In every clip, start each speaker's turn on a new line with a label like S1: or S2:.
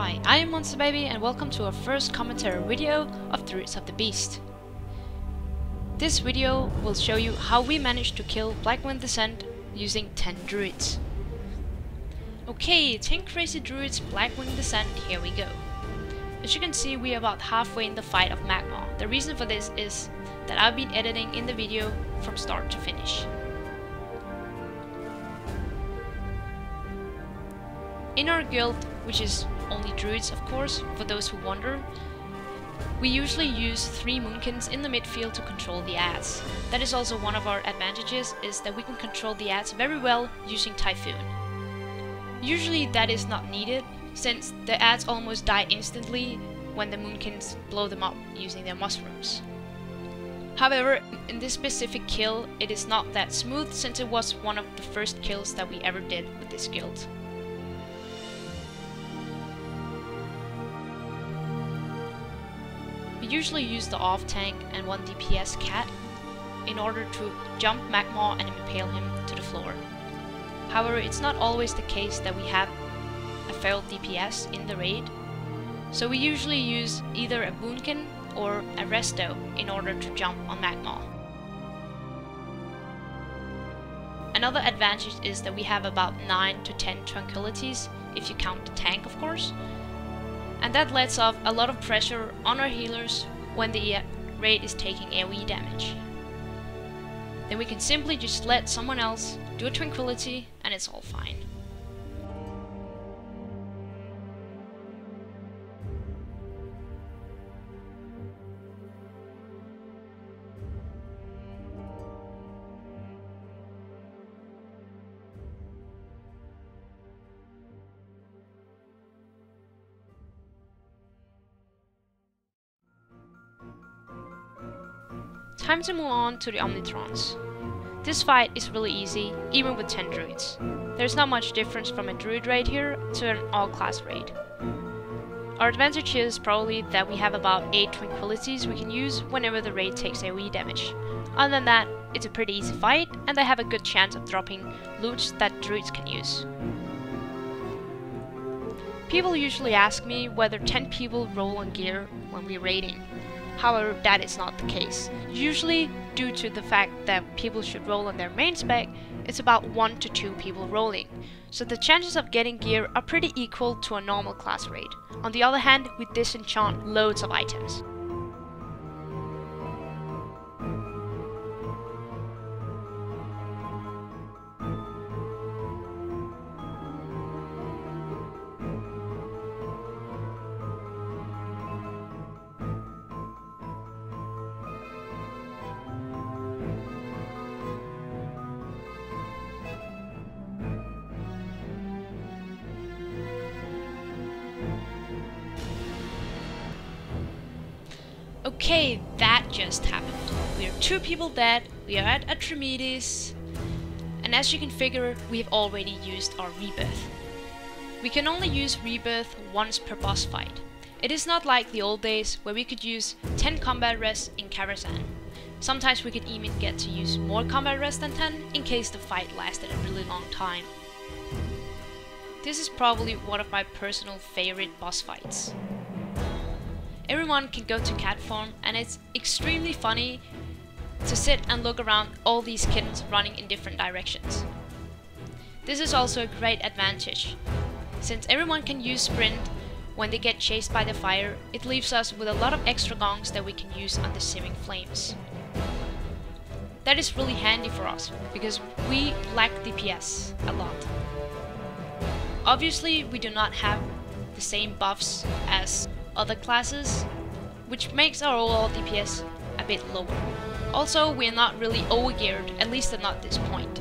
S1: Hi, I am Monster Baby and welcome to our first commentary video of Druids of the Beast. This video will show you how we managed to kill Blackwing Descent using 10 Druids. Okay, 10 crazy Druids, Blackwing Descent, here we go. As you can see, we are about halfway in the fight of Magmaw. The reason for this is that I've been editing in the video from start to finish. In our guild, which is only Druids of course, for those who wonder, we usually use 3 Moonkins in the midfield to control the ads. That is also one of our advantages, is that we can control the ads very well using Typhoon. Usually that is not needed, since the ads almost die instantly when the Moonkins blow them up using their mushrooms. However, in this specific kill, it is not that smooth, since it was one of the first kills that we ever did with this guild. We usually use the off tank and 1 DPS cat in order to jump Magmaw and impale him to the floor. However, it's not always the case that we have a feral DPS in the raid, so we usually use either a Boonkin or a Resto in order to jump on Magmaw. Another advantage is that we have about 9 to 10 tranquilities, if you count the tank of course, and that lets off a lot of pressure on our healers when the raid is taking AoE damage. Then we can simply just let someone else do a tranquility and it's all fine. Time to move on to the Omnitrons. This fight is really easy, even with 10 Druids. There's not much difference from a Druid raid here to an all-class raid. Our advantage here is probably that we have about 8 tranquilities we can use whenever the raid takes AoE damage. Other than that, it's a pretty easy fight, and they have a good chance of dropping loots that Druids can use. People usually ask me whether 10 people roll on gear when we're raiding. However, that is not the case. Usually, due to the fact that people should roll on their main spec, it's about 1 to 2 people rolling. So the chances of getting gear are pretty equal to a normal class raid. On the other hand, we disenchant loads of items. Okay, that just happened. We are 2 people dead, we are at Atramedes, and as you can figure, we have already used our rebirth. We can only use rebirth once per boss fight. It is not like the old days where we could use 10 combat rests in Cataclysm. Sometimes we could even get to use more combat rests than 10 in case the fight lasted a really long time. This is probably one of my personal favorite boss fights. Everyone can go to cat form, and it's extremely funny to sit and look around all these kittens running in different directions. This is also a great advantage. Since everyone can use sprint when they get chased by the fire, it leaves us with a lot of extra gongs that we can use on the simming flames. That is really handy for us, because we lack DPS a lot. Obviously, we do not have the same buffs as other classes, which makes our overall DPS a bit lower. Also, we are not really overgeared, at least at not this point.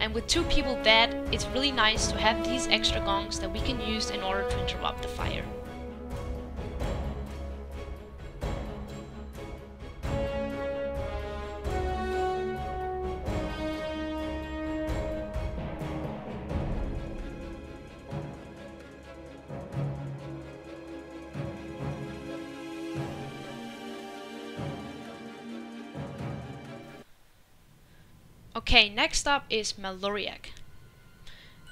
S1: And with 2 people dead, it's really nice to have these extra gongs that we can use in order to interrupt the fire. Okay, next up is Maloriac.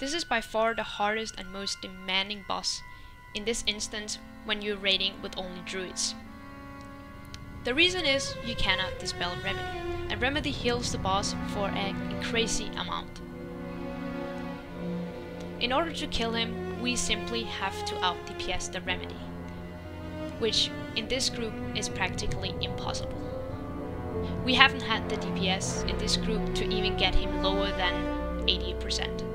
S1: This is by far the hardest and most demanding boss in this instance when you're raiding with only druids. The reason is you cannot dispel Remedy, and Remedy heals the boss for a crazy amount. In order to kill him, we simply have to out DPS the Remedy, which in this group is practically impossible. We haven't had the DPS in this group to even get him lower than 80%.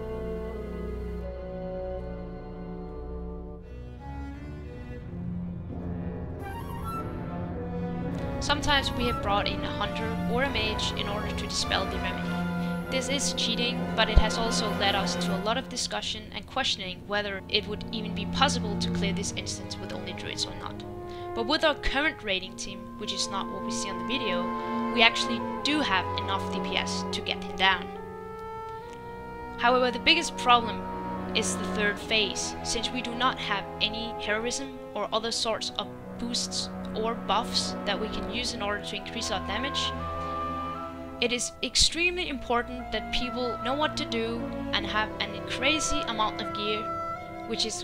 S1: Sometimes we have brought in a hunter or a mage in order to dispel the Remedy. This is cheating, but it has also led us to a lot of discussion and questioning whether it would even be possible to clear this instance with only druids or not. But with our current raiding team, which is not what we see on the video, we actually do have enough DPS to get him down. However, the biggest problem is the third phase, since we do not have any heroism or other sorts of boosts or buffs that we can use in order to increase our damage. It is extremely important that people know what to do and have a crazy amount of gear, which is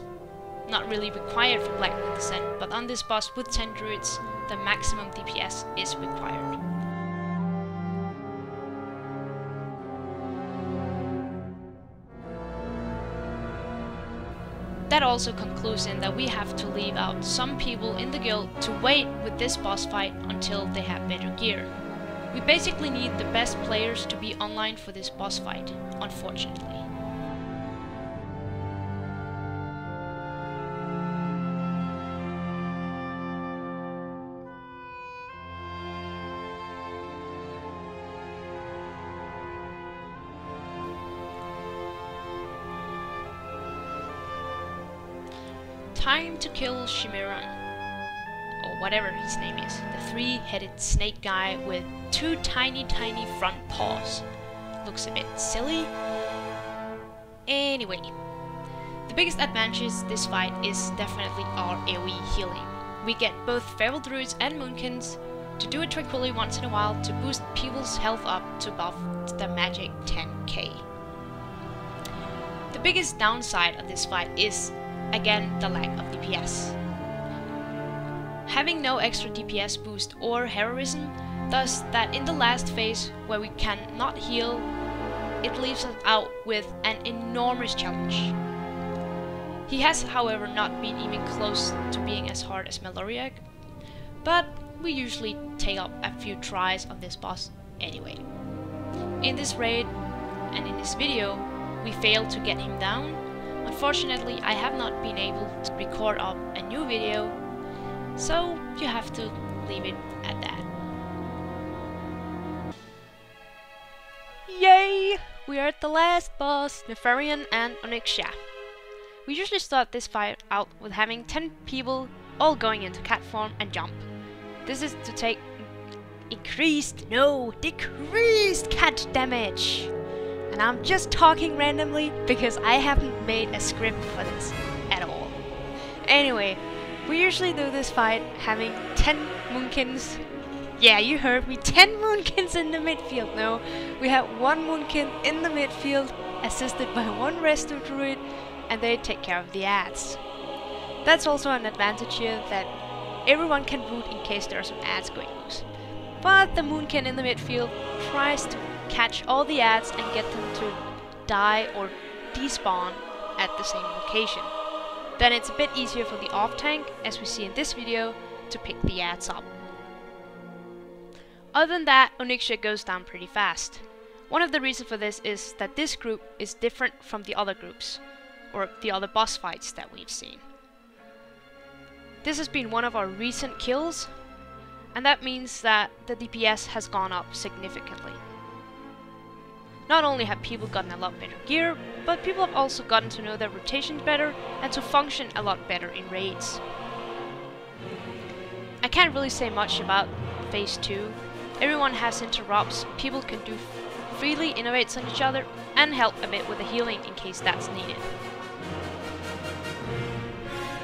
S1: not really required for Blackwing Descent, but on this boss with 10 druids, the maximum DPS is required. That also concludes in that we have to leave out some people in the guild to wait with this boss fight until they have better gear. We basically need the best players to be online for this boss fight, unfortunately. Time to kill Chimaeron, or whatever his name is, the three-headed snake guy with two tiny front paws. Looks a bit silly. Anyway, the biggest advantage this fight is definitely our AoE healing. We get both feral druids and moonkins to do it tranquilly once in a while to boost people's health up to above the magic 10k. The biggest downside of this fight is again the lack of DPS. Having no extra DPS boost or heroism, thus that in the last phase where we cannot heal, it leaves us out with an enormous challenge. He has however not been even close to being as hard as Maloriac, but we usually take up a few tries on this boss anyway. In this raid and in this video, we failed to get him down. Unfortunately, I have not been able to record up a new video, so you have to leave it at that. Yay! We are at the last boss, Nefarian and Onyxia. We usually start this fight out with having 10 people all going into cat form and jump. This is to take decreased cat damage. And I'm just talking randomly because I haven't made a script for this at all. Anyway, we usually do this fight having 10 moonkins. Yeah, you heard me, 10 moonkins in the midfield. No, we have one moonkin in the midfield assisted by one resto druid, and they take care of the ads. That's also an advantage here, that everyone can root in case there are some ads going loose. But the moonkin in the midfield tries to catch all the ads and get them to die or despawn at the same location. Then it's a bit easier for the off tank, as we see in this video, to pick the ads up. Other than that, Onyxia goes down pretty fast. One of the reasons for this is that this group is different from the other groups, or the other boss fights that we've seen. This has been one of our recent kills, and that means that the DPS has gone up significantly. Not only have people gotten a lot better gear, but people have also gotten to know their rotations better and to function a lot better in raids. I can't really say much about phase 2. Everyone has interrupts, people can do freely innovates on each other and help a bit with the healing in case that's needed.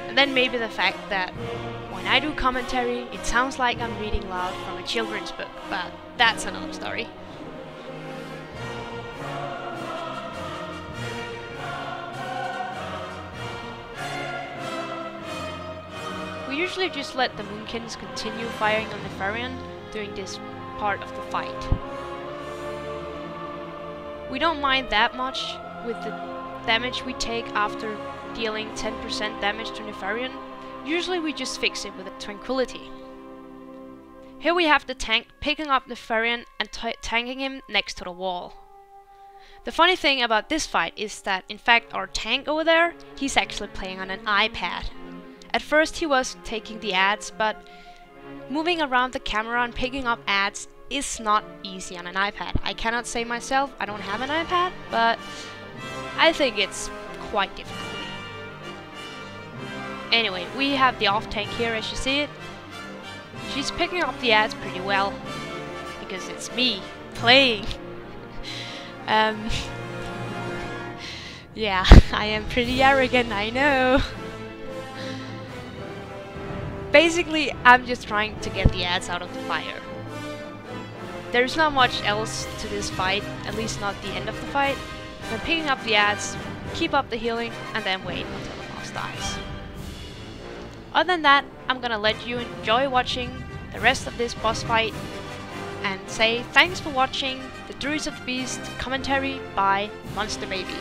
S1: And then maybe the fact that when I do commentary, it sounds like I'm reading loud from a children's book, but that's another story. We usually just let the Moonkins continue firing on Nefarian during this part of the fight. We don't mind that much with the damage we take after dealing 10% damage to Nefarian. Usually we just fix it with a Tranquility. Here we have the tank picking up Nefarian and tanking him next to the wall. The funny thing about this fight is that in fact our tank over there, he's actually playing on an iPad. At first he was taking the ads, but moving around the camera and picking up ads is not easy on an iPad. I cannot say myself, I don't have an iPad, but I think it's quite difficult. Anyway, we have the off tank here as you see it. She's picking up the ads pretty well, because it's me playing. Yeah, I am pretty arrogant, I know. Basically, I'm just trying to get the ads out of the fire. There's not much else to this fight, at least not the end of the fight. I'm picking up the ads, keep up the healing, and then wait until the boss dies. Other than that, I'm gonna let you enjoy watching the rest of this boss fight and say thanks for watching the Druids of the Beast commentary by Monster Baby.